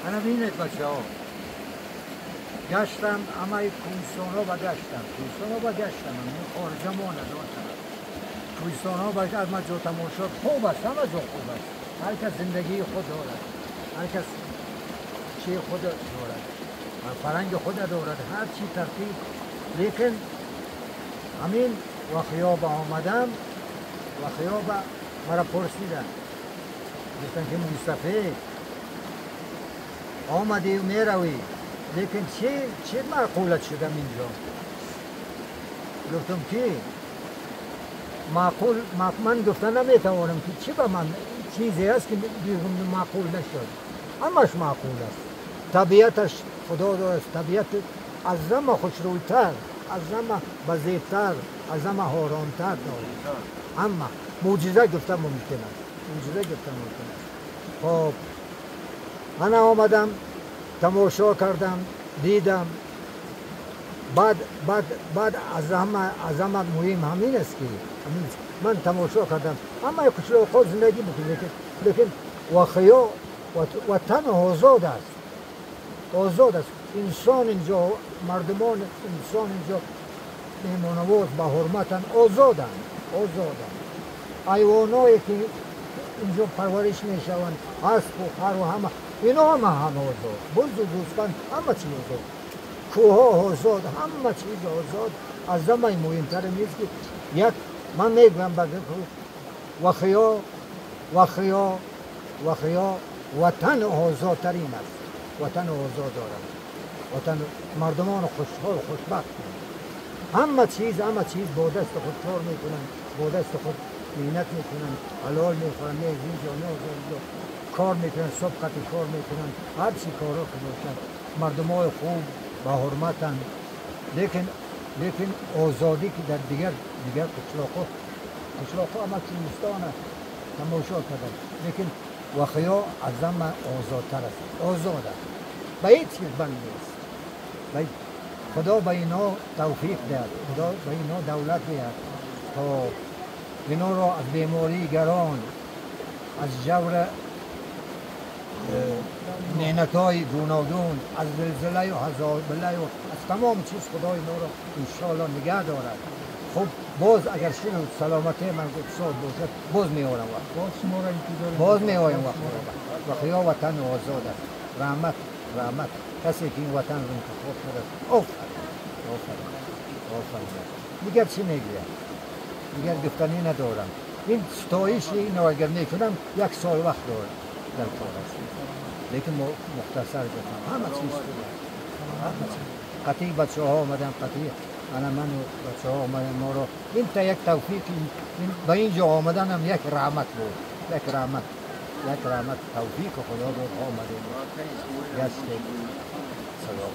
انا بینید بچه ها گشتم اما کوهستان ها و گشتم این خارجه ما نداشتم کوهستان ها باید از مجا تماشا خوب است همه جا خوب است هر کس زندگی خود دارد هر کس چی خود دارد فرنگ خود دارد هر چی ترتیب لیکن همین و خیاب آمدم و خیاب مرا پرسیدن گفتن که مصطفی آمدی و میروی لیکن چه معقولت شدم اینجا گفتم که معقول من گفتن نمیتوانم که چی به من چیزی هست که بگم معقول نشد همش معقول است طبیعتش خدا دارد طبیعت از همه خوشرویتر از همه بزیدتر از همه حارانتر دارد اما معجزه گفتم ممکن است خب من آمدم تماشا کردم دیدم بعد از همه مهم همین است که من تماشا کردم اما یک کشور خود زندگی بکنم لیکن واقعا وطن آزاد است انسان اینجا مردمان انسان اینجا مهمانواز با حرمتن آزادن حیوانایی که اینجا پرورش میشوند اسب و خر و همه اینا همه آزاد بز و گوسفند همه چیز آزاد کوه آزاد همه چیز آزاد از همه مهمتر نیست که یک من میگم وخیا وطن آزادترین است وطن آزاد دارد وطن مردمان خوشحال خوشبخت همه چیز با دست خود کار میکنن با دست خود مهنت میکنن حلال میخورن نه اینجا نه اونجا کار میکنن صبح کار میکنن هر چی کارا که باشن مردمای خوب با حرمتن لیکن آزادی که در دیگر قشلاقا اما چیستان است تماشا کردن لیکن وخیا از همه آزادتر است آزاد است به هیچ چیز بند نیست خدا به اینا توفیق دهد خدا به اینا دولت دهد تا اینا را از بیماری گران از جور مهنت‌های گوناگون از زلزله و هزابله و از تمام چیز خدا اینا را انشاءالله نگه دارد خب باز اگر شنو سلامتی من اقتصاد باشد باز میارم وقت باز میارم وقت خیا وطن آزاد است رحمت کسی که این وطن رو انتخاب کرد آفرین دیگر چی میگویم دیگر گفتنی ندارم این ستایش این اگر میکنم یک سال وقت دارم در کار است لیکن مختصر گفتم همه چیز قطعی بچه ها آمدن قطعی من و بچه ها آمدن ما را این تا یک توفیق به اینجا آمدن هم یک رحمت بود یک رحمت توفیق خدا بود آمدیم گشت سلام